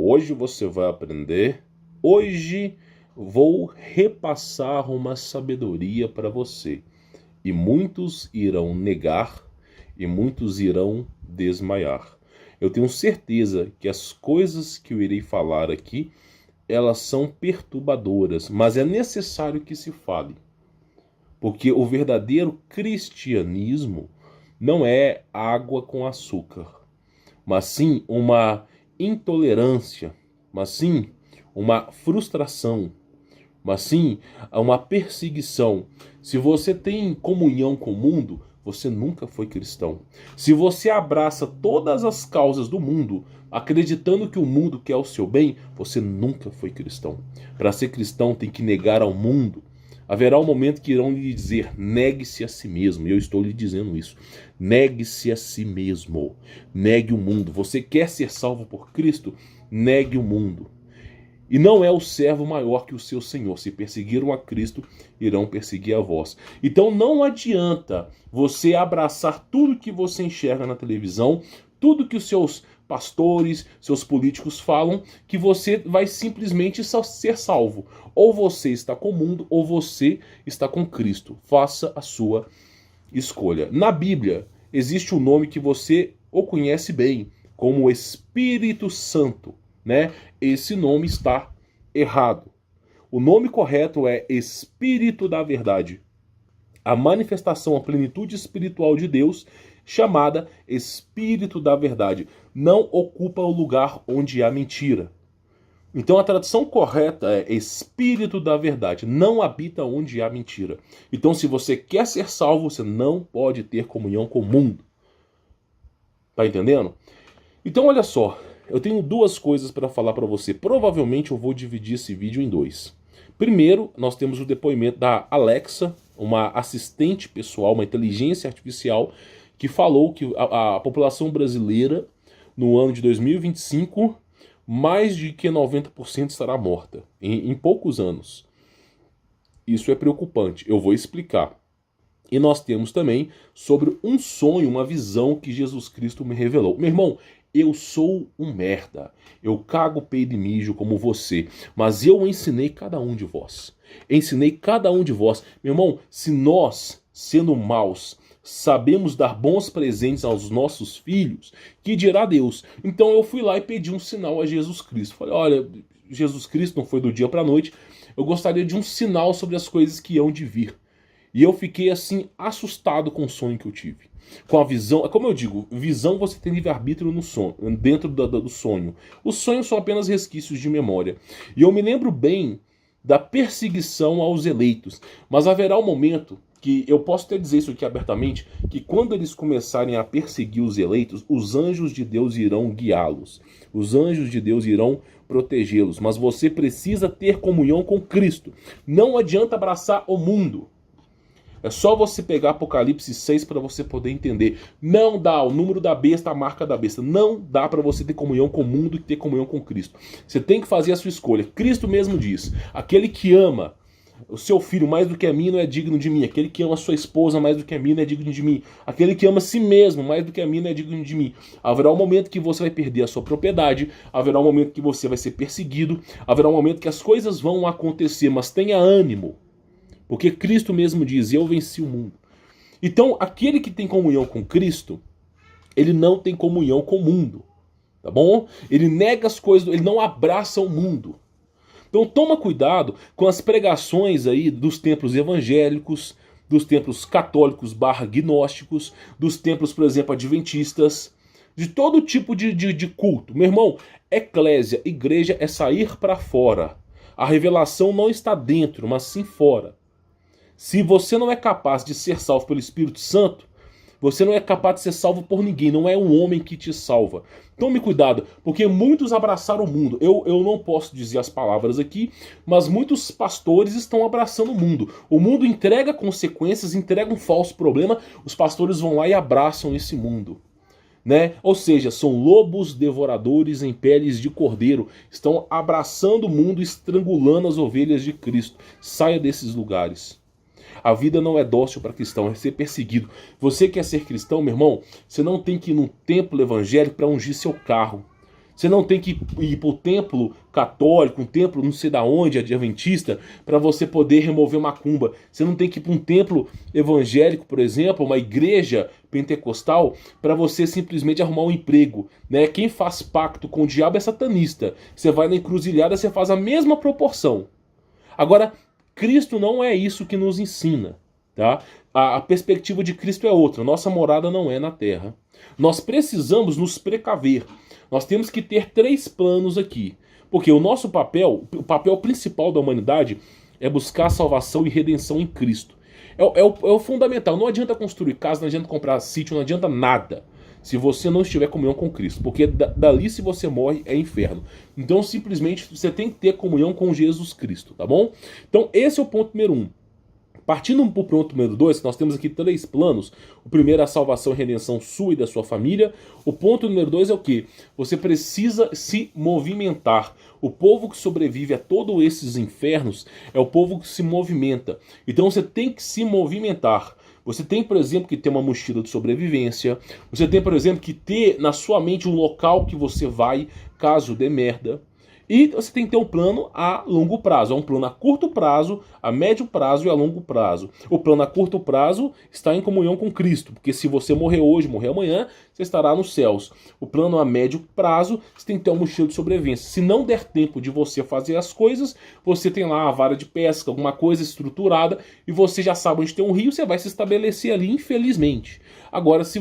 Hoje você vai aprender. Hoje vou repassar uma sabedoria para você. E muitos irão negar e muitos irão desmaiar. Eu tenho certeza que as coisas que eu irei falar aqui, elas são perturbadoras, mas é necessário que se fale. Porque o verdadeiro cristianismo não é água com açúcar, mas sim uma intolerância, mas sim uma frustração, mas sim uma perseguição. Se você tem comunhão com o mundo, você nunca foi cristão. Se você abraça todas as causas do mundo, acreditando que o mundo quer o seu bem, você nunca foi cristão. Para ser cristão tem que negar ao mundo. Haverá um momento que irão lhe dizer, negue-se a si mesmo. E eu estou lhe dizendo isso. Negue-se a si mesmo. Negue o mundo. Você quer ser salvo por Cristo? Negue o mundo. E não é o servo maior que o seu senhor. Se perseguiram a Cristo, irão perseguir a vós. Então não adianta você abraçar tudo que você enxerga na televisão, tudo que os seus pastores, seus políticos falam, que você vai simplesmente ser salvo. Ou você está com o mundo, ou você está com Cristo. Faça a sua escolha. Na Bíblia, existe um nome que você o conhece bem, como Espírito Santo, né? Esse nome está errado. O nome correto é Espírito da Verdade. A manifestação, a plenitude espiritual de Deus, chamada Espírito da Verdade, não ocupa o lugar onde há mentira. Então a tradução correta é Espírito da Verdade, não habita onde há mentira. Então se você quer ser salvo, você não pode ter comunhão com o mundo. Tá entendendo? Então olha só, eu tenho duas coisas para falar para você. Provavelmente eu vou dividir esse vídeo em dois. Primeiro, nós temos o depoimento da Alexa, uma assistente pessoal, uma inteligência artificial, que falou que a população brasileira, no ano de 2025, mais de que 90% estará morta, em poucos anos. Isso é preocupante, eu vou explicar. E nós temos também sobre um sonho, uma visão que Jesus Cristo me revelou. Meu irmão, eu sou um merda. Eu cago, peido e mijo como você. Mas eu ensinei cada um de vós. Ensinei cada um de vós. Meu irmão, se nós, sendo maus, sabemos dar bons presentes aos nossos filhos, que dirá Deus? Então eu fui lá e pedi um sinal a Jesus Cristo. Falei, olha, Jesus Cristo não foi do dia para a noite. Eu gostaria de um sinal sobre as coisas que hão de vir. E eu fiquei assim, assustado com o sonho que eu tive. Com a visão, como eu digo, visão você tem livre-arbítrio no sonho, dentro do sonho. Os sonhos são apenas resquícios de memória. E eu me lembro bem da perseguição aos eleitos. Mas haverá um momento que, eu posso até dizer isso aqui abertamente, que quando eles começarem a perseguir os eleitos, os anjos de Deus irão guiá-los. Os anjos de Deus irão protegê-los. Mas você precisa ter comunhão com Cristo. Não adianta abraçar o mundo. É só você pegar Apocalipse 6 para você poder entender. Não dá o número da besta, a marca da besta. Não dá para você ter comunhão com o mundo e ter comunhão com Cristo. Você tem que fazer a sua escolha. Cristo mesmo diz, aquele que ama o seu filho mais do que a mim não é digno de mim. Aquele que ama a sua esposa mais do que a mim não é digno de mim. Aquele que ama a si mesmo mais do que a mim não é digno de mim. Haverá um momento que você vai perder a sua propriedade. Haverá um momento que você vai ser perseguido. Haverá um momento que as coisas vão acontecer, mas tenha ânimo. Porque Cristo mesmo diz, eu venci o mundo. Então, aquele que tem comunhão com Cristo, ele não tem comunhão com o mundo. Tá bom? Ele nega as coisas, ele não abraça o mundo. Então, toma cuidado com as pregações aí dos templos evangélicos, dos templos católicos / gnósticos, dos templos, por exemplo, adventistas, de todo tipo de culto. Meu irmão, eclésia, igreja é sair para fora. A revelação não está dentro, mas sim fora. Se você não é capaz de ser salvo pelo Espírito Santo, você não é capaz de ser salvo por ninguém. Não é um homem que te salva. Tome cuidado, porque muitos abraçaram o mundo. Eu não posso dizer as palavras aqui, mas muitos pastores estão abraçando o mundo. O mundo entrega consequências, entrega um falso problema. Os pastores vão lá e abraçam esse mundo. Né? Ou seja, são lobos devoradores em peles de cordeiro. Estão abraçando o mundo, estrangulando as ovelhas de Cristo. Saia desses lugares. A vida não é dócil para cristão, é ser perseguido. Você quer ser cristão, meu irmão? Você não tem que ir num templo evangélico para ungir seu carro. Você não tem que ir para o templo católico, um templo não sei da onde, adventista, para você poder remover macumba. Você não tem que ir para um templo evangélico, por exemplo, uma igreja pentecostal, para você simplesmente arrumar um emprego. Né? Quem faz pacto com o diabo é satanista. Você vai na encruzilhada, você faz a mesma proporção. Agora, Cristo não é isso que nos ensina. Tá? A perspectiva de Cristo é outra. Nossa morada não é na terra. Nós precisamos nos precaver. Nós temos que ter 3 planos aqui. Porque o nosso papel, o papel principal da humanidade é buscar salvação e redenção em Cristo. É o fundamental. Não adianta construir casa, não adianta comprar sítio, não adianta nada se você não estiver em comunhão com Cristo. Porque dali, se você morre, é inferno. Então, simplesmente, você tem que ter comunhão com Jesus Cristo, tá bom? Então, esse é o ponto número 1. Partindo para o ponto número 2, nós temos aqui 3 planos. O primeiro é a salvação e redenção sua e da sua família. O ponto número 2 é o quê? Você precisa se movimentar. O povo que sobrevive a todos esses infernos é o povo que se movimenta. Então você tem que se movimentar. Você tem, por exemplo, que ter uma mochila de sobrevivência. Você tem, por exemplo, que ter na sua mente um local que você vai caso dê merda. E você tem que ter um plano a longo prazo. É um plano a curto prazo, a médio prazo e a longo prazo. O plano a curto prazo está em comunhão com Cristo, porque se você morrer hoje, morrer amanhã, você estará nos céus. O plano a médio prazo, você tem que ter uma mochila de sobrevivência. Se não der tempo de você fazer as coisas, você tem lá a vara de pesca, alguma coisa estruturada, e você já sabe onde tem um rio, você vai se estabelecer ali, infelizmente. Agora, se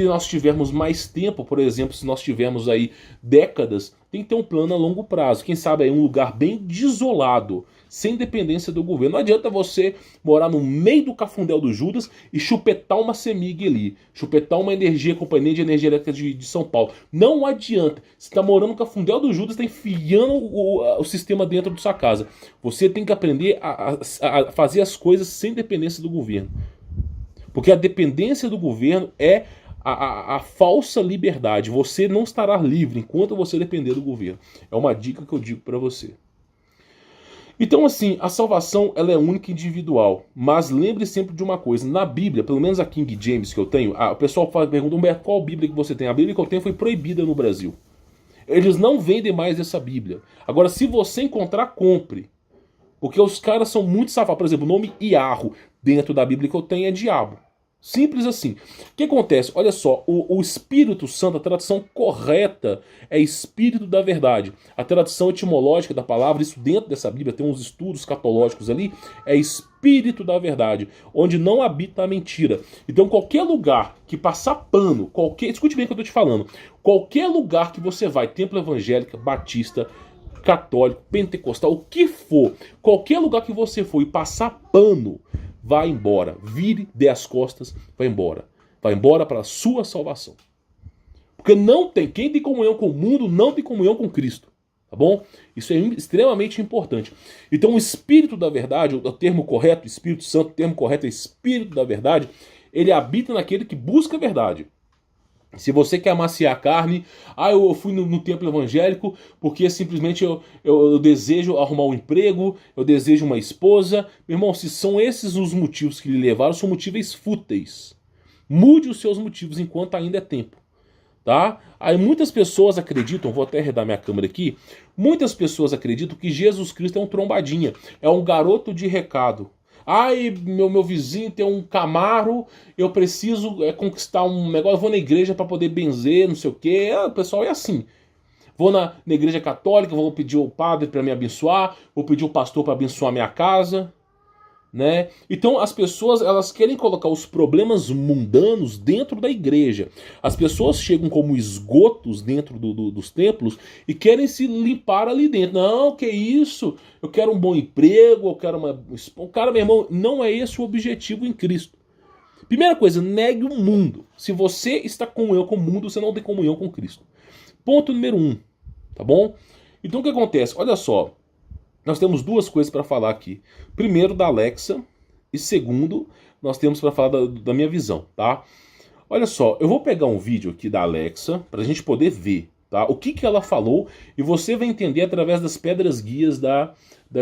nós tivermos mais tempo, por exemplo, se nós tivermos aí décadas, tem que ter um plano a longo prazo. Quem sabe aí um lugar bem desolado, sem dependência do governo. Não adianta você morar no meio do cafundel do Judas e chupetar uma CEMIG ali, chupetar uma Companhia de Energia Elétrica de São Paulo. Não adianta. Você está morando no cafundel do Judas, está enfiando o sistema dentro da sua casa. Você tem que aprender a fazer as coisas sem dependência do governo. Porque a dependência do governo é a falsa liberdade. Você não estará livre enquanto você depender do governo. É uma dica que eu digo para você. Então, assim, a salvação ela é única e individual. Mas lembre sempre de uma coisa. Na Bíblia, pelo menos a King James que eu tenho, o pessoal pergunta, Humberto, qual Bíblia que você tem? A Bíblia que eu tenho foi proibida no Brasil. Eles não vendem mais essa Bíblia. Agora, se você encontrar, compre. Porque os caras são muito safados. Por exemplo, o nome Iarro dentro da Bíblia que eu tenho é diabo. Simples assim. O que acontece? Olha só, o Espírito Santo, a tradução correta é Espírito da Verdade. A tradução etimológica da palavra, isso dentro dessa Bíblia, tem uns estudos catológicos ali, é Espírito da Verdade, onde não habita a mentira. Então qualquer lugar que passar pano, escute bem o que eu estou te falando, qualquer lugar que você vai, templo evangélico, batista, católico, pentecostal, o que for, qualquer lugar que você for e passar pano, vai embora, vire, dê as costas, vai embora. Vai embora para a sua salvação. Porque não tem, quem tem comunhão com o mundo não tem comunhão com Cristo. Tá bom? Isso é extremamente importante. Então o Espírito da Verdade, o termo correto, Espírito Santo, o termo correto é Espírito da Verdade, ele habita naquele que busca a verdade. Se você quer amaciar a carne, eu fui no templo evangélico porque simplesmente eu desejo arrumar um emprego, eu desejo uma esposa. Meu irmão, se são esses os motivos que lhe levaram, são motivos fúteis. Mude os seus motivos enquanto ainda é tempo. Tá? Aí muitas pessoas acreditam, vou até arredar minha câmera aqui, muitas pessoas acreditam que Jesus Cristo é um trombadinha, é um garoto de recado. Meu vizinho tem um Camaro, eu preciso conquistar um negócio, eu vou na igreja para poder benzer, não sei o quê. O pessoal é assim. Vou na igreja católica, vou pedir o padre para me abençoar, vou pedir o pastor para abençoar minha casa. Né? Então as pessoas elas querem colocar os problemas mundanos dentro da igreja. As pessoas chegam como esgotos dentro dos templos e querem se limpar ali dentro. Não, que isso? Eu quero um bom emprego, eu quero uma... Cara, meu irmão, não é esse o objetivo em Cristo. Primeira coisa, negue o mundo. Se você está com comunhão com o mundo, você não tem comunhão com Cristo. Ponto número 1, tá bom? Então o que acontece? Olha só. Nós temos 2 coisas para falar aqui. Primeiro, da Alexa. E segundo, nós temos para falar da minha visão, tá? Olha só, eu vou pegar um vídeo aqui da Alexa para a gente poder ver, tá? O que ela falou e você vai entender através das pedras guias da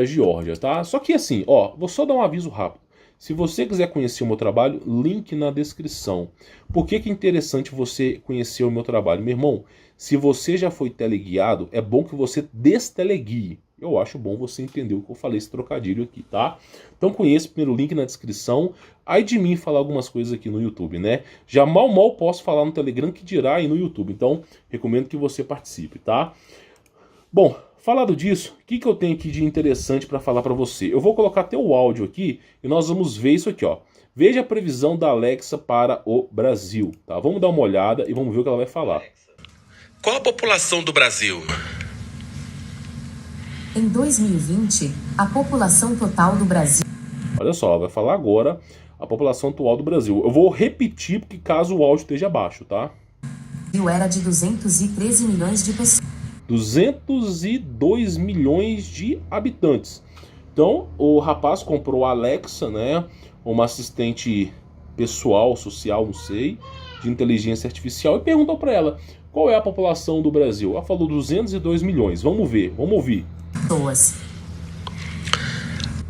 Geórgia, tá? Só que assim, vou só dar um aviso rápido. Se você quiser conhecer o meu trabalho, link na descrição. Por que é interessante você conhecer o meu trabalho? Meu irmão, se você já foi teleguiado, é bom que você desteleguie. Eu acho bom você entender o que eu falei, esse trocadilho aqui, tá? Então conheça, primeiro link na descrição. Aí de mim falar algumas coisas aqui no YouTube, né? Já mal posso falar no Telegram, que dirá aí no YouTube. Então, recomendo que você participe, tá? Bom, falado disso, o que eu tenho aqui de interessante para falar para você? Eu vou colocar até o áudio aqui e nós vamos ver isso aqui, ó. Veja a previsão da Alexa para o Brasil, tá? Vamos dar uma olhada e vamos ver o que ela vai falar. Qual a população do Brasil? Em 2020, a população total do Brasil... Olha só, ela vai falar agora a população atual do Brasil. Eu vou repetir porque caso o áudio esteja baixo, tá? era de 213 milhões de pessoas. 202 milhões de habitantes. Então, o rapaz comprou a Alexa, né? Uma assistente pessoal, social, não sei, de inteligência artificial, e perguntou para ela qual é a população do Brasil. Ela falou 202 milhões. Vamos ver, vamos ouvir. Pessoas.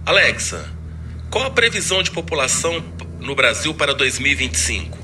Alexa, qual a previsão de população no Brasil para 2025?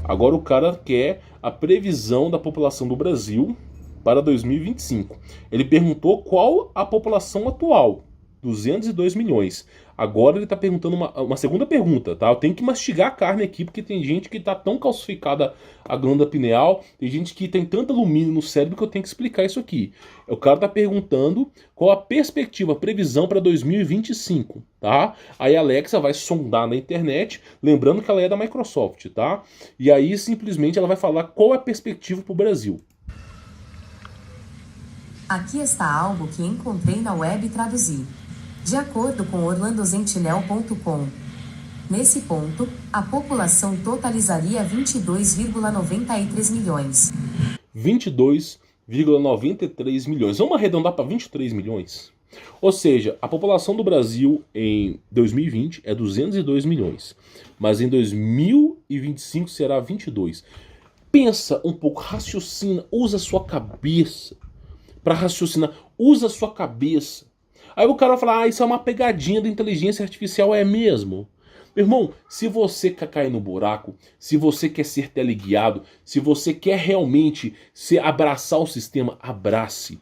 Agora o cara quer a previsão da população do Brasil para 2025. Ele perguntou qual a população atual, 202 milhões. Agora ele está perguntando uma segunda pergunta, tá? Eu tenho que mastigar a carne aqui, porque tem gente que está tão calcificada a glândula pineal, tem gente que tem tanto alumínio no cérebro que eu tenho que explicar isso aqui. O cara está perguntando qual a perspectiva, a previsão para 2025, tá? Aí a Alexa vai sondar na internet, lembrando que ela é da Microsoft, tá? E aí simplesmente ela vai falar qual é a perspectiva para o Brasil. Aqui está algo que encontrei na web e traduzi. De acordo com orlandozentinel.com, nesse ponto, a população totalizaria 22,93 milhões. 22,93 milhões. Vamos arredondar para 23 milhões? Ou seja, a população do Brasil em 2020 é 202 milhões, mas em 2025 será 22. Pensa um pouco, raciocina, usa a sua cabeça para raciocinar, usa a sua cabeça. Aí o cara vai falar, isso é uma pegadinha da inteligência artificial, é mesmo? Meu irmão, se você quer cair no buraco, se você quer ser teleguiado, se você quer realmente abraçar o sistema, abrace.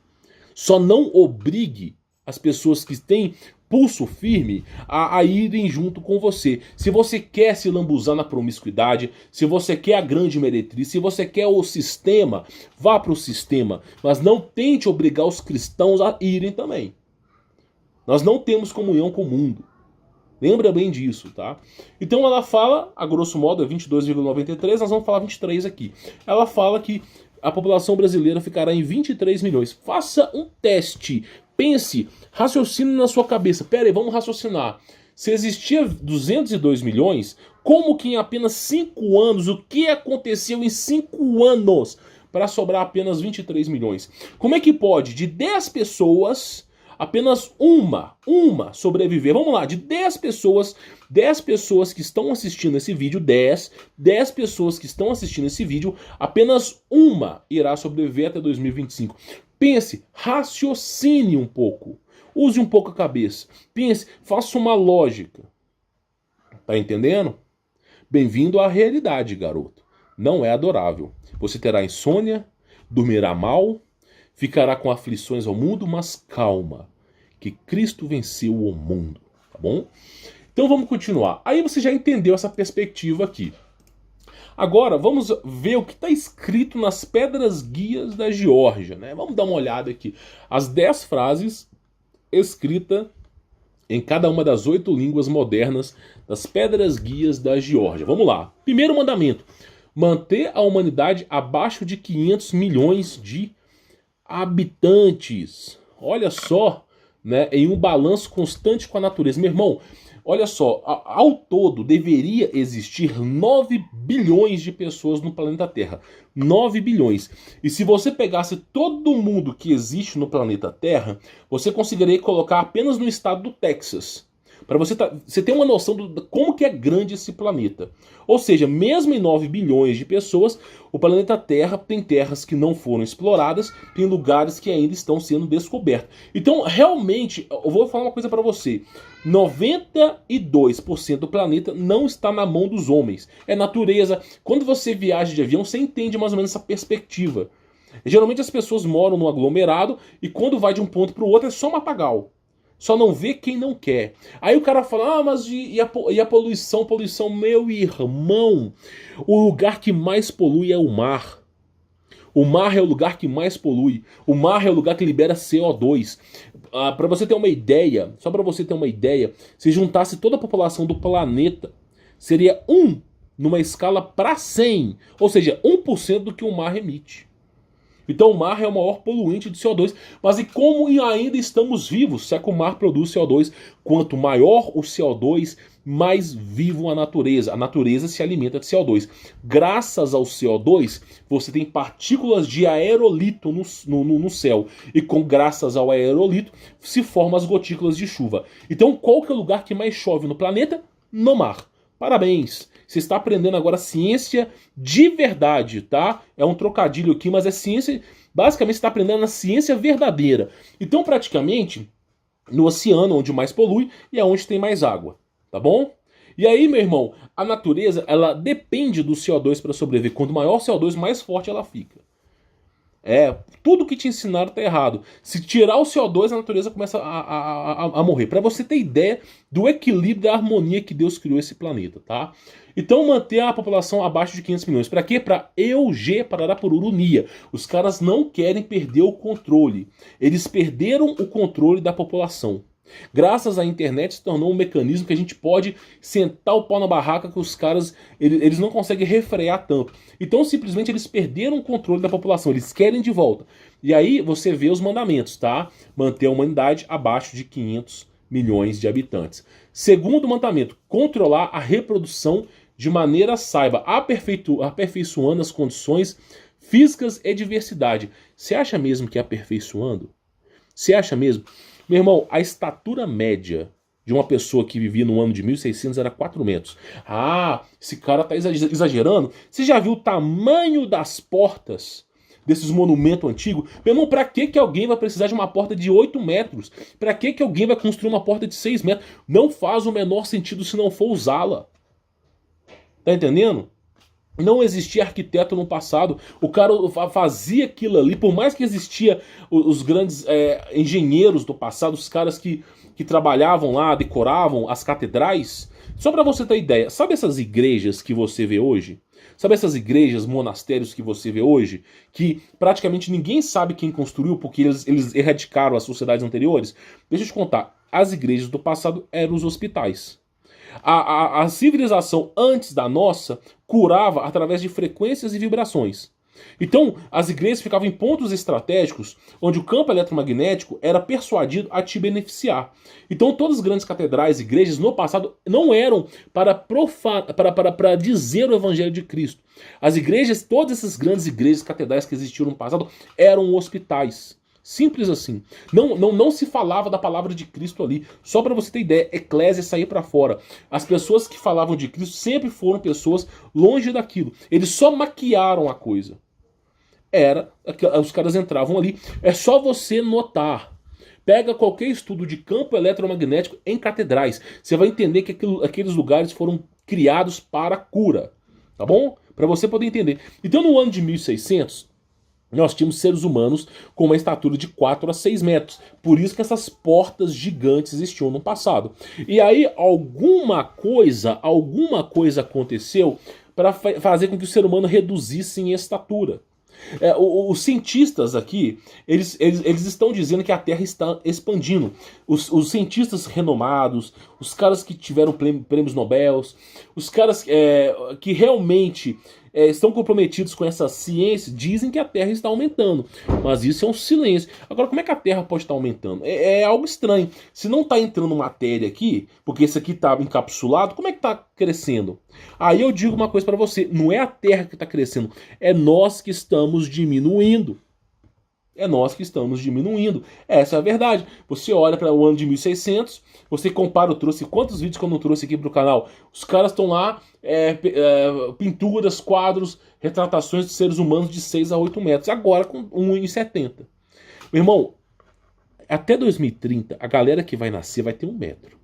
Só não obrigue as pessoas que têm pulso firme a irem junto com você. Se você quer se lambuzar na promiscuidade, se você quer a grande meretriz, se você quer o sistema, vá para o sistema. Mas não tente obrigar os cristãos a irem também. Nós não temos comunhão com o mundo. Lembra bem disso, tá? Então ela fala, a grosso modo, é 22,93, nós vamos falar 23 aqui. Ela fala que a população brasileira ficará em 23 milhões. Faça um teste. Pense, raciocine na sua cabeça. Pera aí, vamos raciocinar. Se existia 202 milhões, como que em apenas 5 anos, o que aconteceu em 5 anos para sobrar apenas 23 milhões? Como é que pode, de 10 pessoas... apenas uma sobreviver. Vamos lá, de 10 pessoas que estão assistindo esse vídeo, 10 pessoas que estão assistindo esse vídeo, apenas uma irá sobreviver até 2025. Pense, raciocine um pouco. Use um pouco a cabeça. Pense, faça uma lógica. Tá entendendo? Bem-vindo à realidade, garoto. Não é adorável. Você terá insônia, dormirá mal, ficará com aflições ao mundo, mas calma, que Cristo venceu o mundo, tá bom? Então vamos continuar. Aí você já entendeu essa perspectiva aqui. Agora vamos ver o que está escrito nas pedras guias da Geórgia, né? Vamos dar uma olhada aqui. As 10 frases escritas em cada uma das 8 línguas modernas das pedras guias da Geórgia. Vamos lá. Primeiro mandamento: manter a humanidade abaixo de 500 milhões de habitantes. Olha só, né, em um balanço constante com a natureza. Meu irmão, olha só, ao todo deveria existir 9 bilhões de pessoas no planeta Terra. 9 bilhões. E se você pegasse todo mundo que existe no planeta Terra, você conseguiria colocar apenas no estado do Texas. Para você ter uma noção de como que é grande esse planeta. Ou seja, mesmo em 9 bilhões de pessoas, o planeta Terra tem terras que não foram exploradas, tem lugares que ainda estão sendo descobertos. Então, realmente, eu vou falar uma coisa para você. 92% do planeta não está na mão dos homens. É natureza. Quando você viaja de avião, você entende mais ou menos essa perspectiva. Geralmente as pessoas moram no aglomerado e quando vai de um ponto para o outro é só matagal. Só não vê quem não quer. Aí o cara fala, mas e a poluição? Poluição, meu irmão, o lugar que mais polui é o mar. O mar é o lugar que mais polui. O mar é o lugar que libera CO2. Para você ter uma ideia, só para você ter uma ideia, se juntasse toda a população do planeta, seria 1 numa escala para 100. Ou seja, 1% do que o mar emite. Então o mar é o maior poluinte de CO2. Mas e como ainda estamos vivos? Se é que o mar produz CO2, quanto maior o CO2, mais vivo a natureza. A natureza se alimenta de CO2. Graças ao CO2, você tem partículas de aerolito no céu. E graças ao aerolito, se formam as gotículas de chuva. Então qual que é o lugar que mais chove no planeta? No mar. Parabéns! Você está aprendendo agora ciência de verdade, tá? É um trocadilho aqui, mas é ciência... Basicamente, você está aprendendo a ciência verdadeira. Então, praticamente, no oceano, onde mais polui, e é onde tem mais água, tá bom? E aí, meu irmão, a natureza, ela depende do CO2 para sobreviver. Quanto maior o CO2, mais forte ela fica. Tudo que te ensinaram tá errado. Se tirar o CO2, a natureza começa a morrer. Para você ter ideia do equilíbrio, da harmonia que Deus criou esse planeta, tá? Então manter a população abaixo de 500 milhões. Para quê? Para EUG, Pararapuru-Unia. Os caras não querem perder o controle. Eles perderam o controle da população. Graças à internet se tornou um mecanismo que a gente pode sentar o pau na barraca, que os caras eles não conseguem refrear tanto. Então simplesmente eles perderam o controle da população, eles querem de volta. E aí você vê os mandamentos, tá? Manter a humanidade abaixo de 500 milhões de habitantes. Segundo mandamento, controlar a reprodução de maneira saiba, aperfeiçoando as condições físicas e diversidade. Você acha mesmo que é aperfeiçoando? Você acha mesmo? Meu irmão, a estatura média de uma pessoa que vivia no ano de 1600 era 4 metros. Esse cara tá exagerando. Você já viu o tamanho das portas desses monumentos antigos? Meu irmão, pra que alguém vai precisar de uma porta de 8 metros? Pra que alguém vai construir uma porta de 6 metros? Não faz o menor sentido se não for usá-la. Tá entendendo? Não existia arquiteto no passado. O cara fazia aquilo ali. Por mais que existia os grandes engenheiros do passado, os caras que trabalhavam lá, decoravam as catedrais. Só para você ter ideia, sabe essas igrejas que você vê hoje? Sabe essas igrejas, monastérios que você vê hoje? Que praticamente ninguém sabe quem construiu porque eles erradicaram as sociedades anteriores? Deixa eu te contar. As igrejas do passado eram os hospitais. A civilização antes da nossa curava através de frequências e vibrações. Então, as igrejas ficavam em pontos estratégicos onde o campo eletromagnético era persuadido a te beneficiar. Então, todas as grandes catedrais e igrejas no passado não eram para dizer o evangelho de Cristo. As igrejas, todas essas grandes igrejas, catedrais que existiram no passado, eram hospitais. Simples assim. Não se falava da palavra de Cristo ali. Só para você ter ideia, eclésia sair para fora. As pessoas que falavam de Cristo sempre foram pessoas longe daquilo. Eles só maquiaram a coisa. Os caras entravam ali. É só você notar. Pega qualquer estudo de campo eletromagnético em catedrais. Você vai entender que aqueles lugares foram criados para cura. Tá bom? Para você poder entender. Então no ano de 1600... nós tínhamos seres humanos com uma estatura de 4 a 6 metros. Por isso que essas portas gigantes existiam no passado. E aí alguma coisa aconteceu para fazer com que o ser humano reduzisse em estatura. Os cientistas aqui, eles estão dizendo que a Terra está expandindo. Os cientistas renomados, os caras que tiveram prêmios Nobel, os caras que realmente estão comprometidos com essa ciência, dizem que a Terra está aumentando. Mas isso é um silêncio. Agora, como é que a Terra pode estar aumentando? É algo estranho. Se não está entrando matéria aqui, porque esse aqui está encapsulado, como é que está crescendo? Aí eu digo uma coisa para você, não é a Terra que está crescendo, é nós que estamos diminuindo. É nós que estamos diminuindo. Essa é a verdade. Você olha para o ano de 1600, você compara, eu trouxe quantos vídeos que eu não trouxe aqui para o canal? Os caras estão lá, pinturas, quadros, retratações de seres humanos de 6 a 8 metros, agora com 1,70. Meu irmão, até 2030, a galera que vai nascer vai ter 1 metro.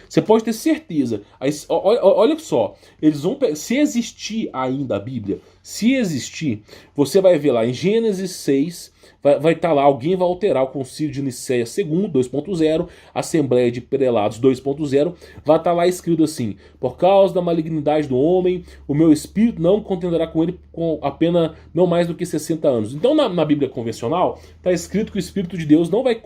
Você pode ter certeza. Olha só, eles vão, se existir ainda a Bíblia, se existir, você vai ver lá em Gênesis 6, vai estar lá, alguém vai alterar o Concílio de Nicéia II, 2.0, Assembleia de Prelados 2.0, vai estar lá escrito assim: por causa da malignidade do homem, o meu espírito não contenderá com ele com apenas não mais do que 60 anos. Então na Bíblia convencional está escrito que o Espírito de Deus não vai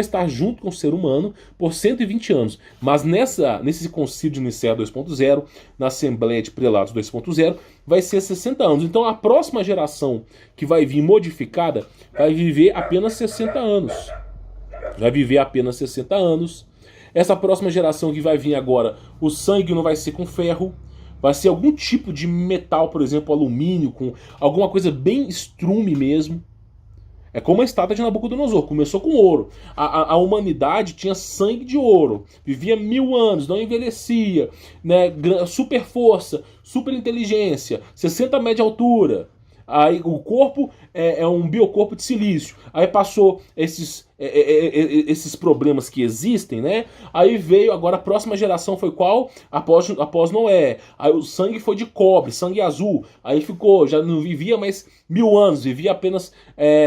estar junto com o ser humano por 120 anos. Mas nesse Concílio de Nicéia 2.0, na Assembleia de Prelados 2.0, vai ser 60 anos. Então a próxima geração que vai vir modificada vai viver apenas 60 anos. Vai viver apenas 60 anos. Essa próxima geração que vai vir agora, o sangue não vai ser com ferro, vai ser algum tipo de metal, por exemplo, alumínio, com alguma coisa bem estrume mesmo. É como a estátua de Nabucodonosor, começou com ouro. A humanidade tinha sangue de ouro, vivia 1000 anos, não envelhecia, né? Super força, super inteligência, 60 metros de altura. Aí o corpo é um biocorpo de silício. Aí passou esses problemas que existem, né? Aí veio, agora a próxima geração foi qual? Após Noé. Aí o sangue foi de cobre, sangue azul. Aí ficou, já não vivia mais 1000 anos, vivia apenas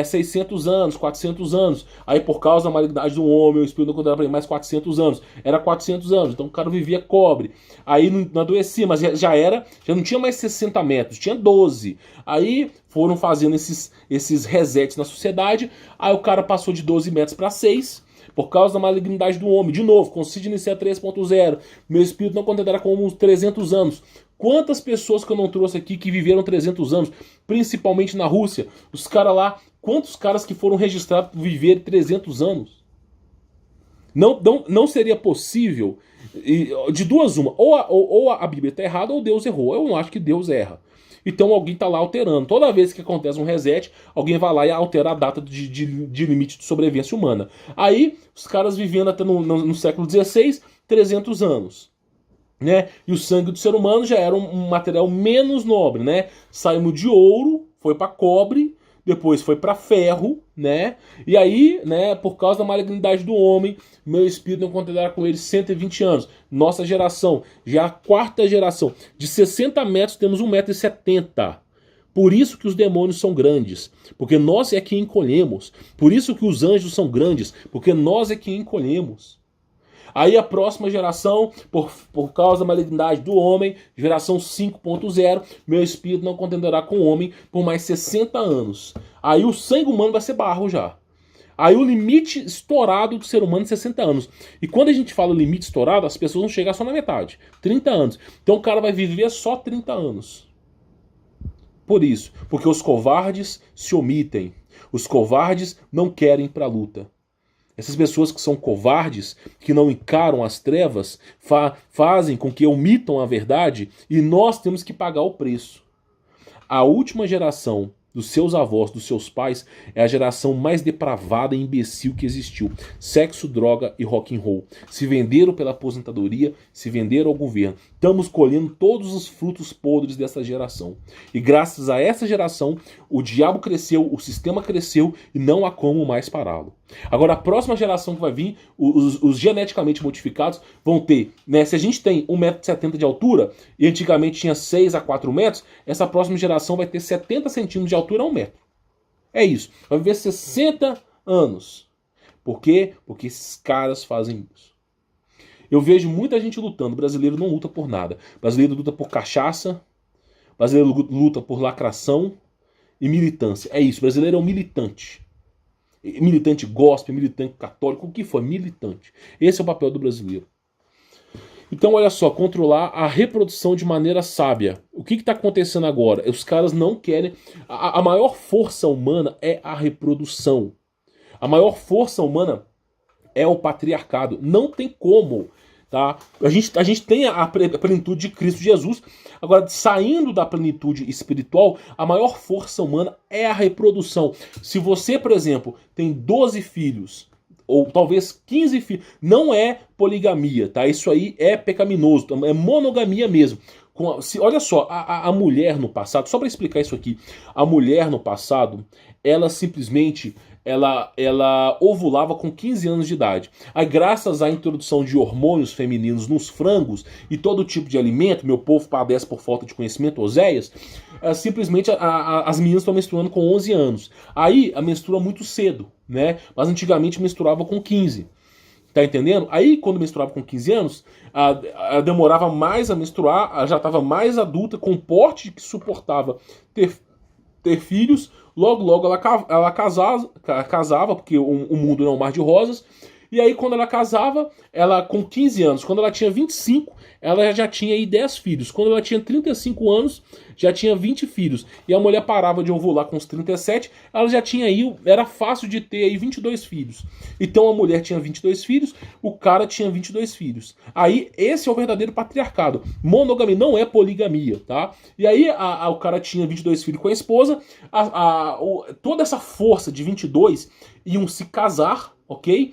600 anos, 400 anos. Aí por causa da malignidade do homem, o Espírito não condenava para ele mais 400 anos. Era 400 anos, então o cara vivia cobre. Aí não adoecia, mas já não tinha mais 60 metros, tinha 12. Aí foram fazendo esses resets na sociedade. Aí o cara passou de 12 metros para 6, por causa da malignidade do homem. De novo, Concílio de Nicéia 3.0, meu espírito não contenderá com uns 300 anos. Quantas pessoas que eu não trouxe aqui que viveram 300 anos, principalmente na Rússia? Os caras lá, quantos caras que foram registrados por viver 300 anos? Não seria possível, de duas uma, ou a Bíblia está errada ou Deus errou. Eu não acho que Deus erra. Então alguém está lá alterando. Toda vez que acontece um reset, alguém vai lá e altera a data de limite de sobrevivência humana. Aí, os caras vivendo até no século XVI, 300 anos. Né? E o sangue do ser humano já era um material menos nobre. Né? Saímos de ouro, foi para cobre, depois foi para ferro, né? E aí, né, por causa da malignidade do homem, meu espírito não contenderá com ele 120 anos. Nossa geração, já a quarta geração, de 60 metros temos 1,70 m. Por isso que os demônios são grandes, porque nós é que encolhemos. Por isso que os anjos são grandes, porque nós é que encolhemos. Aí a próxima geração, por causa da malignidade do homem, geração 5.0, meu espírito não contenderá com o homem por mais 60 anos. Aí o sangue humano vai ser barro já. Aí o limite estourado do ser humano é 60 anos. E quando a gente fala limite estourado, as pessoas vão chegar só na metade, 30 anos. Então o cara vai viver só 30 anos. Por isso, porque os covardes se omitem. Os covardes não querem ir para a luta. Essas pessoas que são covardes, que não encaram as trevas, fazem com que omitam a verdade e nós temos que pagar o preço. A última geração dos seus avós, dos seus pais, é a geração mais depravada e imbecil que existiu. Sexo, droga e rock and roll. Se venderam pela aposentadoria, se venderam ao governo. Estamos colhendo todos os frutos podres dessa geração. E graças a essa geração, o diabo cresceu, o sistema cresceu e não há como mais pará-lo. Agora a próxima geração que vai vir, os geneticamente modificados vão ter, né, se a gente tem 1,70 m de altura e antigamente tinha 6 a 4 metros, essa próxima geração vai ter 70 centímetros de altura a 1 metro. É isso, vai viver 60 anos. Por quê? Porque esses caras fazem isso. Eu vejo muita gente lutando, o brasileiro não luta por nada. O brasileiro luta por cachaça, o brasileiro luta por lacração e militância. É isso, o brasileiro é um militante. Militante gospel, militante católico, o que for, militante. Esse é o papel do brasileiro. Então, olha só, controlar a reprodução de maneira sábia. O que está acontecendo agora? Os caras não querem... A maior força humana é a reprodução. A maior força humana é o patriarcado. Não tem como tá? A gente tem a plenitude de Cristo Jesus. Agora, saindo da plenitude espiritual, a maior força humana é a reprodução. Se você, por exemplo, tem 12 filhos, ou talvez 15 filhos, não é poligamia, tá? Isso aí é pecaminoso, é monogamia mesmo. Olha só, a mulher no passado, só para explicar isso aqui, a mulher no passado, ela simplesmente ela ovulava com 15 anos de idade. Aí, graças à introdução de hormônios femininos nos frangos e todo tipo de alimento, meu povo padece por falta de conhecimento, Oséias, simplesmente as meninas estão menstruando com 11 anos. Aí, a menstrua muito cedo, né? Mas antigamente menstruava com 15. Tá entendendo? Aí, quando menstruava com 15 anos, demorava mais a menstruar, já estava mais adulta, com porte que suportava ter filhos. Logo ela casava, porque o mundo não é um mar de rosas. E aí, quando ela casava, ela com 15 anos, quando ela tinha 25, ela já tinha aí 10 filhos. Quando ela tinha 35 anos, já tinha 20 filhos. E a mulher parava de ovular com os 37, ela já tinha aí, era fácil de ter aí 22 filhos. Então a mulher tinha 22 filhos, o cara tinha 22 filhos. Aí esse é o verdadeiro patriarcado. Monogamia não é poligamia, tá? E aí o cara tinha 22 filhos com a esposa, toda essa força de 22 iam se casar, ok?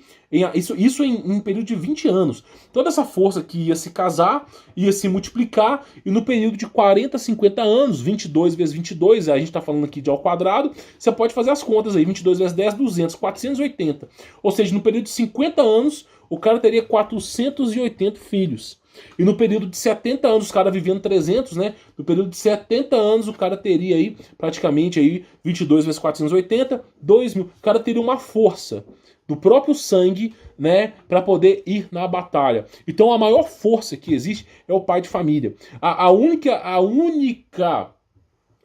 Isso em um período de 20 anos. Toda essa força que ia se casar, ia se multiplicar, e no período de 40, 50 anos, 22 vezes 22, a gente está falando aqui de ao quadrado, você pode fazer as contas aí, 22 vezes 10, 200, 480. Ou seja, no período de 50 anos, o cara teria 480 filhos. E no período de 70 anos, os caras vivendo 300, né? No período de 70 anos, o cara teria aí, praticamente, aí 22 vezes 480, 2.000. O cara teria uma força do próprio sangue, né, para poder ir na batalha. Então a maior força que existe é o pai de família.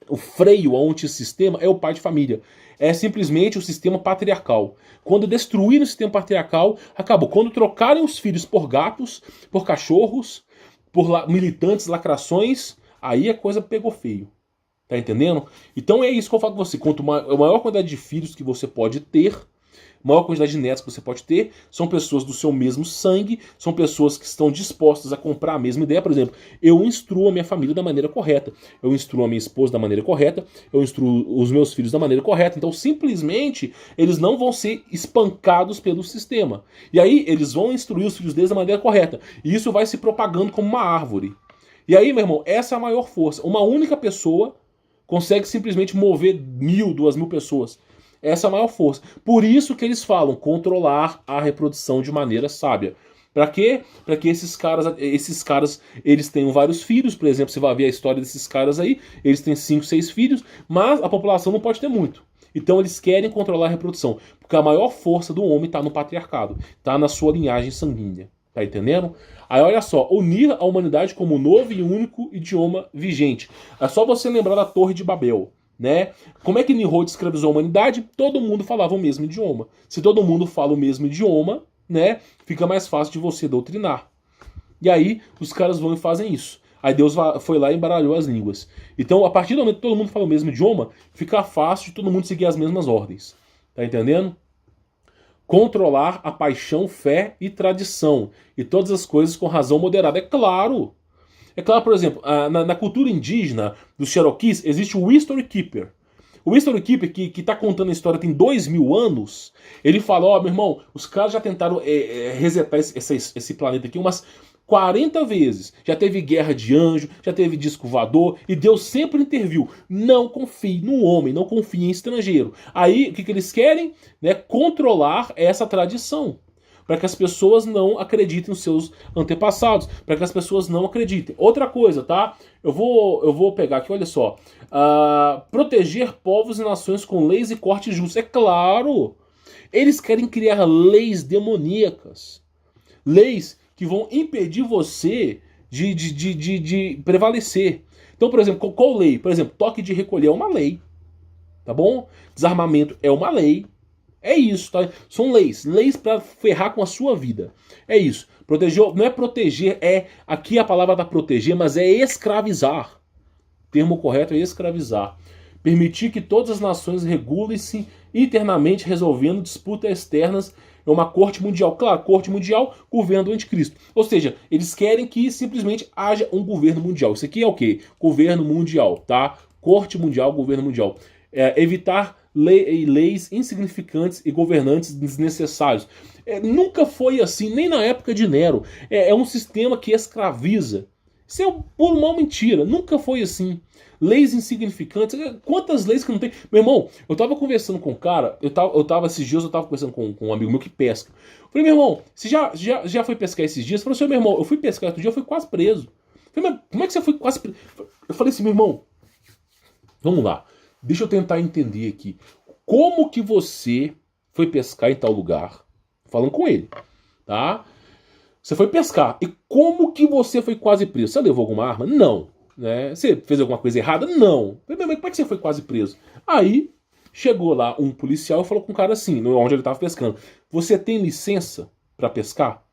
O freio ao antissistema é o pai de família. É simplesmente o sistema patriarcal. Quando destruírem o sistema patriarcal, acabou. Quando trocarem os filhos por gatos, por cachorros, por militantes, lacrações, aí a coisa pegou feio. Tá entendendo? Então é isso que eu falo com você. Quanto maior quantidade de filhos que você pode ter, maior quantidade de netos que você pode ter, são pessoas do seu mesmo sangue, são pessoas que estão dispostas a comprar a mesma ideia. Por exemplo, eu instruo a minha família da maneira correta, eu instruo a minha esposa da maneira correta, eu instruo os meus filhos da maneira correta. Então, simplesmente, eles não vão ser espancados pelo sistema. E aí, eles vão instruir os filhos deles da maneira correta. E isso vai se propagando como uma árvore. E aí, meu irmão, essa é a maior força. Uma única pessoa consegue simplesmente mover 1.000, 2.000 pessoas. Essa é a maior força. Por isso que eles falam controlar a reprodução de maneira sábia. Para quê? Para que esses caras, eles tenham vários filhos. Por exemplo, você vai ver a história desses caras aí, eles têm 5, 6 filhos, mas a população não pode ter muito. Então eles querem controlar a reprodução, porque a maior força do homem está no patriarcado, está na sua linhagem sanguínea. Tá entendendo? Aí olha só, unir a humanidade como novo e único idioma vigente. É só você lembrar da Torre de Babel. Né? Como é que Nimrod escravizou a humanidade? Todo mundo falava o mesmo idioma. Se todo mundo fala o mesmo idioma, né, fica mais fácil de você doutrinar. E aí os caras vão e fazem isso. Aí Deus foi lá e embaralhou as línguas. Então, a partir do momento que todo mundo fala o mesmo idioma, fica fácil de todo mundo seguir as mesmas ordens. Tá entendendo? Controlar a paixão, fé e tradição. E todas as coisas com razão moderada. É claro! É claro, por exemplo, na cultura indígena dos Cherokees existe o History Keeper. O History Keeper, que tá contando a história tem 2.000 anos, ele fala, ó, meu irmão, os caras já tentaram resetar esse planeta aqui umas 40 vezes. Já teve guerra de anjo, já teve disco voador, e Deus sempre interviu. Não confie no homem, não confie em estrangeiro. Aí, o que eles querem? Né, controlar essa tradição. Para que as pessoas não acreditem nos seus antepassados, para que as pessoas não acreditem. Outra coisa, tá? Eu vou pegar aqui, olha só. Proteger povos e nações com leis e cortes justos. É claro! Eles querem criar leis demoníacas. Leis que vão impedir você de prevalecer. Então, por exemplo, qual lei? Por exemplo, toque de recolher é uma lei. Tá bom? Desarmamento é uma lei. É isso, tá? São leis para ferrar com a sua vida. É isso. Proteger, não é proteger, aqui a palavra tá proteger, mas é escravizar. O termo correto é escravizar. Permitir que todas as nações regulem-se internamente, resolvendo disputas externas. É uma corte mundial. Claro, corte mundial, governo do anticristo. Ou seja, eles querem que simplesmente haja um governo mundial. Isso aqui é o quê? Governo mundial, tá? Corte mundial, governo mundial. Evitar leis insignificantes e governantes desnecessários. Nunca foi assim, nem na época de Nero. É um sistema que escraviza. Isso é por uma mentira. Nunca foi assim. Leis insignificantes. Quantas leis que não tem? Meu irmão, eu tava conversando com um cara, esses dias eu tava conversando com um amigo meu que pesca. Eu falei, meu irmão, você já foi pescar esses dias? Ele falou assim, meu irmão, eu fui pescar outro dia, eu fui quase preso. Eu falei, mas como é que você foi quase preso? Eu falei assim, meu irmão, vamos lá, deixa eu tentar entender aqui. Como que você foi pescar em tal lugar? Falando com ele, tá? Você foi pescar. E como que você foi quase preso? Você levou alguma arma? Não. Né? Você fez alguma coisa errada? Não. Mas como é que você foi quase preso? Aí chegou lá um policial e falou com o cara assim, onde ele estava pescando: você tem licença para pescar?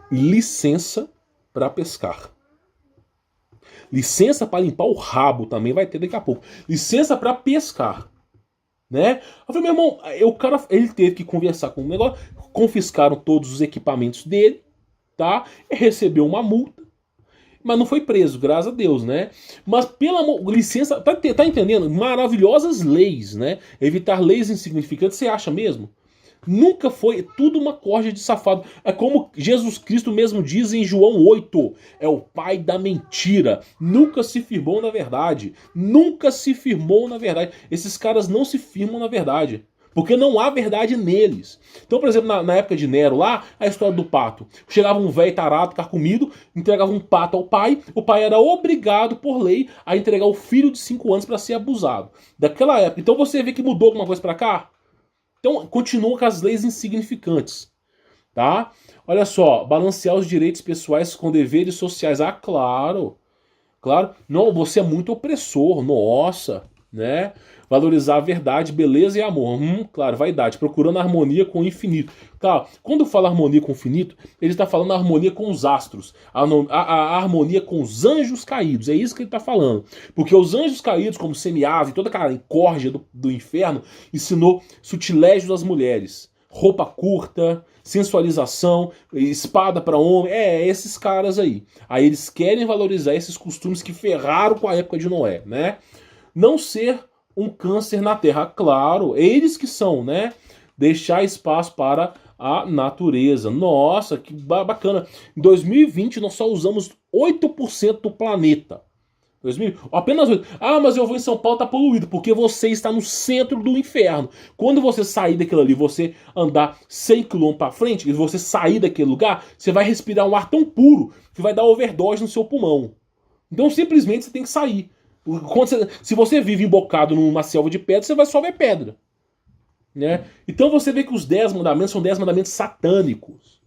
Licença para pescar. Licença para limpar o rabo também vai ter daqui a pouco. Licença para pescar. Né? Eu falei, meu irmão, o cara, ele teve que conversar com o negócio, confiscaram todos os equipamentos dele, tá? E recebeu uma multa. Mas não foi preso, graças a Deus, né? Mas pela licença, tá entendendo? Maravilhosas leis, né? Evitar leis insignificantes, você acha mesmo? Nunca foi, tudo uma corja de safado. É como Jesus Cristo mesmo diz em João 8, é o pai da mentira. Nunca se firmou na verdade. Nunca se firmou na verdade. Esses caras não se firmam na verdade. Porque não há verdade neles. Então, por exemplo, na época de Nero lá, a história do pato. Chegava um velho tarado, carcomido, entregava um pato ao pai. O pai era obrigado, por lei, a entregar o filho de 5 anos para ser abusado. Daquela época. Então você vê que mudou alguma coisa para cá? Então, continua com as leis insignificantes. Tá? Olha só, balancear os direitos pessoais com deveres sociais. Ah, claro. Claro. Não, você é muito opressor. Nossa. Né? Valorizar a verdade, beleza e amor. Claro, vaidade, procurando harmonia com o infinito. Claro, quando fala harmonia com o infinito, ele está falando harmonia com os astros, a harmonia com os caídos. É isso que ele está falando. Porque os anjos caídos, como Semiave e toda aquela encórgia do inferno, ensinou sutilégios às mulheres. Roupa curta, sensualização, espada para homem, esses caras aí. Aí eles querem valorizar esses costumes que ferraram com a época de Noé, né? Não ser um câncer na Terra, claro, eles que são, né? Deixar espaço para a natureza. Nossa, que bacana. Em 2020 nós só usamos 8% do planeta. Apenas 8%. Ah, mas eu vou em São Paulo, tá poluído, porque você está no centro do inferno. Quando você sair daquilo ali, você andar 100 km para frente, e você sair daquele lugar, você vai respirar um ar tão puro que vai dar overdose no seu pulmão. Então simplesmente você tem que sair. Se você vive embocado numa selva de pedra, você vai só ver pedra. Né? Então você vê que os 10 mandamentos são 10 mandamentos satânicos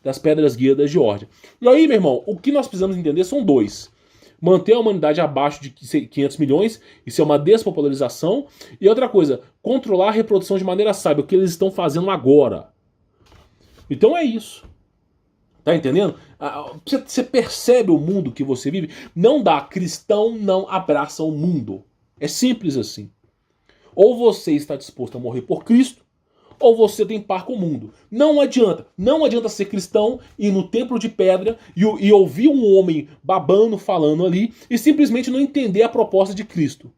das pedras guias da Geórgia. E aí, meu irmão, o que nós precisamos entender são 2. Manter a humanidade abaixo de 500 milhões, isso é uma despopularização. E outra coisa, controlar a reprodução de maneira sábia, o que eles estão fazendo agora. Então é isso. Tá entendendo? Você percebe o mundo que você vive? Não dá. Cristão não abraça o mundo. É simples assim. Ou você está disposto a morrer por Cristo, ou você tem par com o mundo. Não adianta. Não adianta ser cristão, ir no templo de pedra e ouvir um homem babando, falando ali, e simplesmente não entender a proposta de Cristo.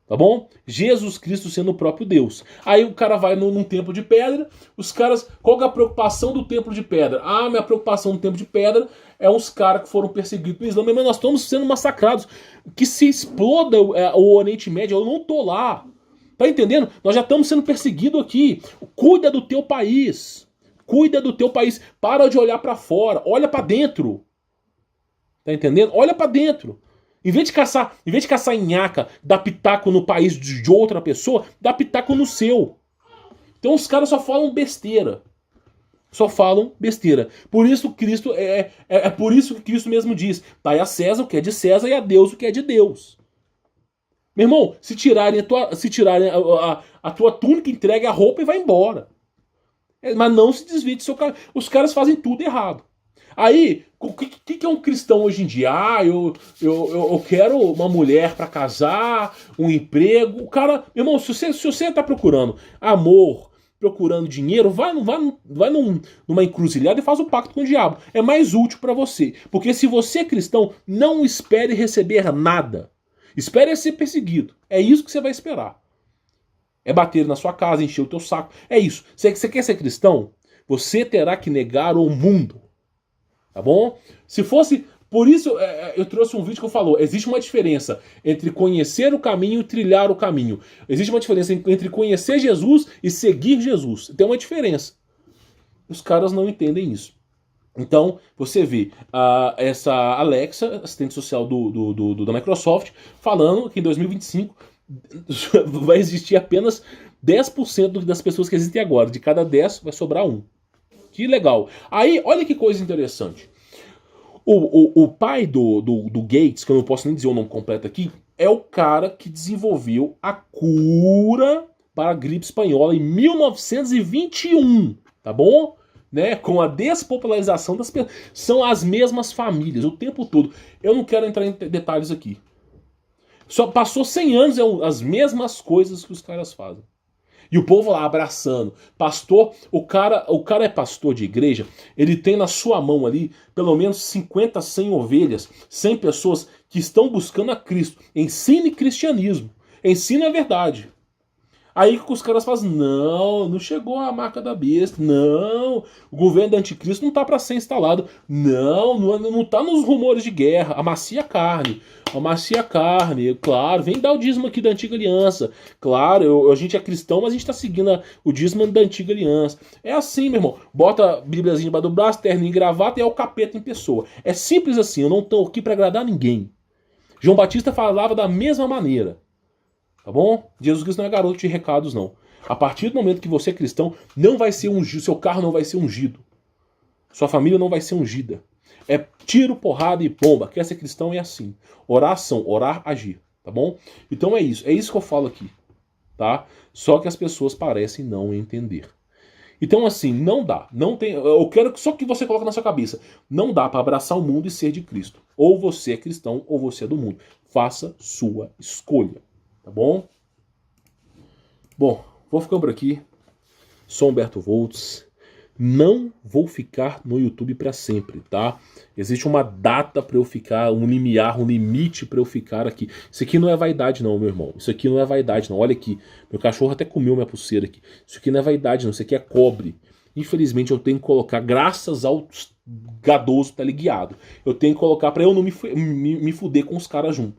Tá bom? Jesus Cristo sendo o próprio Deus. Aí o cara vai num templo de pedra, os caras... Qual que é a preocupação do templo de pedra? Ah, minha preocupação do templo de pedra é uns caras que foram perseguidos pelo Islã. Mas nós estamos sendo massacrados. Que se exploda o Oriente Médio, eu não tô lá. Tá entendendo? Nós já estamos sendo perseguidos aqui. Cuida do teu país. Cuida do teu país. Para de olhar para fora. Olha para dentro. Tá entendendo? Olha para dentro. Em vez de caçar nhaca, dar pitaco no país de outra pessoa, dá pitaco no seu. Então os caras só falam besteira. Só falam besteira. Por isso Cristo por isso que Cristo mesmo diz: dai a César o que é de César e a Deus o que é de Deus. Meu irmão, se tirarem a tua túnica, entregue a roupa e vai embora. Mas não se desvie do seu cara. Os caras fazem tudo errado. Aí, o que é um cristão hoje em dia? Ah, eu quero uma mulher para casar, um emprego. O cara, irmão, se você tá procurando amor, procurando dinheiro, vai numa encruzilhada e faz um pacto com o diabo. É mais útil para você. Porque se você é cristão, não espere receber nada. Espere ser perseguido. É isso que você vai esperar. É bater na sua casa, encher o teu saco. É isso. Você quer ser cristão? Você terá que negar o mundo. Tá bom? Se fosse... Por isso eu trouxe um vídeo que eu falo, existe uma diferença entre conhecer o caminho e trilhar o caminho. Existe uma diferença entre conhecer Jesus e seguir Jesus. Tem uma diferença. Os caras não entendem isso. Então, você vê essa Alexa, assistente social da Microsoft, falando que em 2025 vai existir apenas 10% das pessoas que existem agora. De cada 10 vai sobrar um. Que legal. Aí, olha que coisa interessante. O pai do Gates, que eu não posso nem dizer o nome completo aqui, é o cara que desenvolveu a cura para a gripe espanhola em 1921, tá bom? Né? Com a despopularização das pessoas. São as mesmas famílias o tempo todo. Eu não quero entrar em detalhes aqui. Só passou 100 anos, as mesmas coisas que os caras fazem. E o povo lá abraçando. Pastor, o cara é pastor de igreja, ele tem na sua mão ali pelo menos 50, 100 ovelhas, 100 pessoas que estão buscando a Cristo. Ensine cristianismo. Ensine a verdade. Aí que os caras fazem, não chegou a marca da besta, não, o governo do anticristo não tá para ser instalado, não tá nos rumores de guerra, amacia a carne, claro, vem dar o dízimo aqui da antiga aliança, claro, a gente é cristão, mas a gente tá seguindo o dízimo da antiga aliança, é assim, meu irmão, bota a bíbliazinha debaixo do braço, terno e gravata e é o capeta em pessoa, é simples assim, eu não tô aqui para agradar ninguém. João Batista falava da mesma maneira. Tá bom? Jesus Cristo não é garoto de recados, não. A partir do momento que você é cristão, não vai ser ungido, seu carro não vai ser ungido. Sua família não vai ser ungida. É tiro, porrada e bomba. Quer ser cristão é assim. Oração, orar, agir. Tá bom? Então é isso. É isso que eu falo aqui. Tá? Só que as pessoas parecem não entender. Então assim, não dá. Não tem, eu quero só que você coloque na sua cabeça. Não dá para abraçar o mundo e ser de Cristo. Ou você é cristão ou você é do mundo. Faça sua escolha. Tá bom? Bom, vou ficando por aqui. Sou Humberto Voltz. Não vou ficar no YouTube para sempre, tá? Existe uma data para eu ficar, um limiar, um limite para eu ficar aqui. Isso aqui não é vaidade não, meu irmão. Isso aqui não é vaidade não. Olha aqui, meu cachorro até comeu minha pulseira aqui. Isso aqui não é vaidade não, isso aqui é cobre. Infelizmente eu tenho que colocar, graças ao gadoso teleguiado, eu tenho que colocar para eu não me fuder com os caras junto.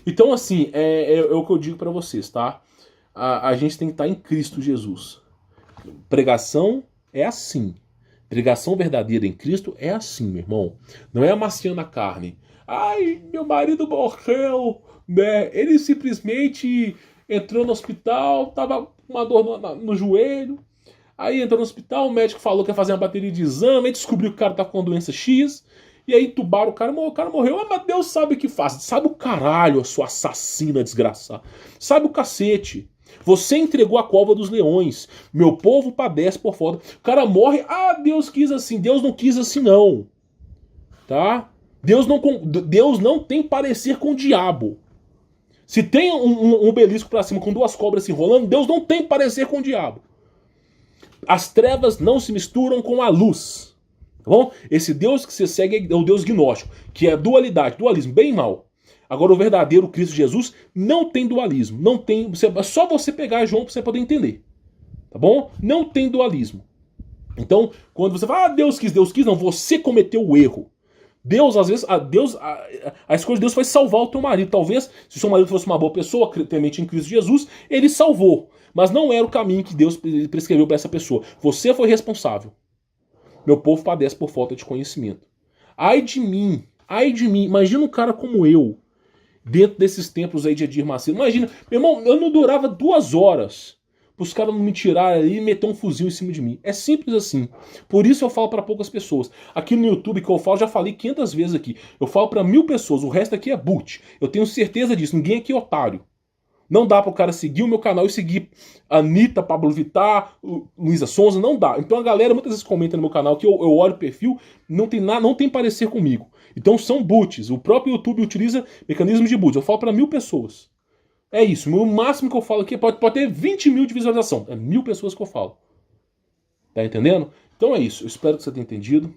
Então, assim, é o que eu digo pra vocês, tá? A gente tem que estar em Cristo Jesus. Pregação é assim. Pregação verdadeira em Cristo é assim, meu irmão. Não é amaciando a carne. Ai, meu marido morreu, né? Ele simplesmente entrou no hospital, tava com uma dor no joelho. Aí entrou no hospital, o médico falou que ia fazer uma bateria de exame, aí descobriu que o cara tá com a doença X. E aí entubaram o cara morreu. Ah, mas Deus sabe o que faz. Sabe o caralho, a sua assassina desgraçada. Sabe o cacete. Você entregou a cova dos leões. Meu povo padece por fora. O cara morre. Ah, Deus quis assim. Deus não quis assim não. Tá? Deus não tem parecer com o diabo. Se tem um obelisco pra cima com duas cobras se enrolando, Deus não tem parecer com o diabo. As trevas não se misturam com a luz. Tá bom? Esse Deus que você segue é o Deus gnóstico, que é dualismo, bem mal. Agora o verdadeiro Cristo Jesus não tem dualismo, não tem, é só você pegar João para você poder entender. Tá bom? Não tem dualismo. Então, quando você fala, Deus quis, não, você cometeu o erro. Deus, às vezes, a escolha de Deus foi salvar o teu marido. Talvez, se o seu marido fosse uma boa pessoa, temente em Cristo Jesus, ele salvou. Mas não era o caminho que Deus prescreveu para essa pessoa. Você foi responsável. Meu povo padece por falta de conhecimento. Ai de mim, imagina um cara como eu, dentro desses templos aí de Edir Macedo. Imagina, meu irmão, eu não durava 2 horas para os caras não me tirarem ali e meter um fuzil em cima de mim. É simples assim. Por isso eu falo para poucas pessoas. Aqui no YouTube que eu falo, já falei 500 vezes aqui. Eu falo para 1000 pessoas, o resto aqui é boot. Eu tenho certeza disso, ninguém aqui é otário. Não dá para o cara seguir o meu canal e seguir Anitta, Pablo Vittar, Luísa Sonza, não dá. Então a galera muitas vezes comenta no meu canal que eu olho o perfil, não tem parecer comigo. Então são boots. O próprio YouTube utiliza mecanismos de boots. Eu falo para 1000 pessoas. É isso. O máximo que eu falo aqui pode ter 20 mil de visualização. É 1000 pessoas que eu falo. Tá entendendo? Então é isso. Eu espero que você tenha entendido.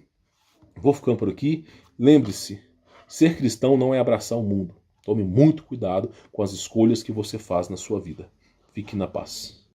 Vou ficando por aqui. Lembre-se, ser cristão não é abraçar o mundo. Tome muito cuidado com as escolhas que você faz na sua vida. Fique na paz.